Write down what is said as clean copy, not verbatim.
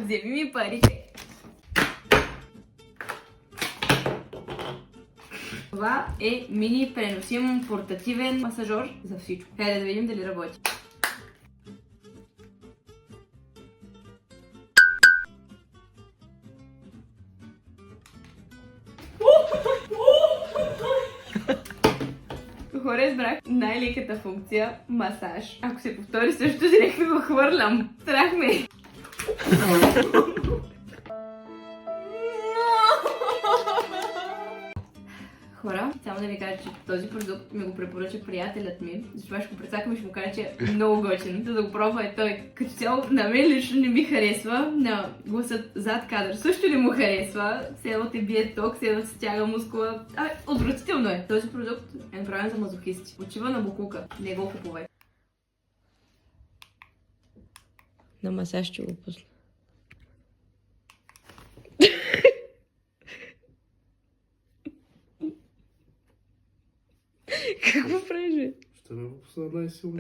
Вземи ми парите. Това е мини преносим портативен масажор за всичко. Хайде да видим дали работи. Хора, избрах най-леката функция – масаж. Ако се повтори също, директно го хвърлям. Страх ме. Хора, само да ви кажа, че този продукт ми го препоръча приятелят ми. Затова ще го прецакам и ще му кажа, че е много готин. За да го пробва е той. Като цяло, на мен лично не ми харесва. На гласът зад кадър също не му харесва. Село те бие ток, село се стяга мускула. Отвратително е. Този продукт е направен за мазохисти. Почива на букука. Не го купувай. На масаж ще го пусна. Какво правиш? Ще ме го пусна най-силно.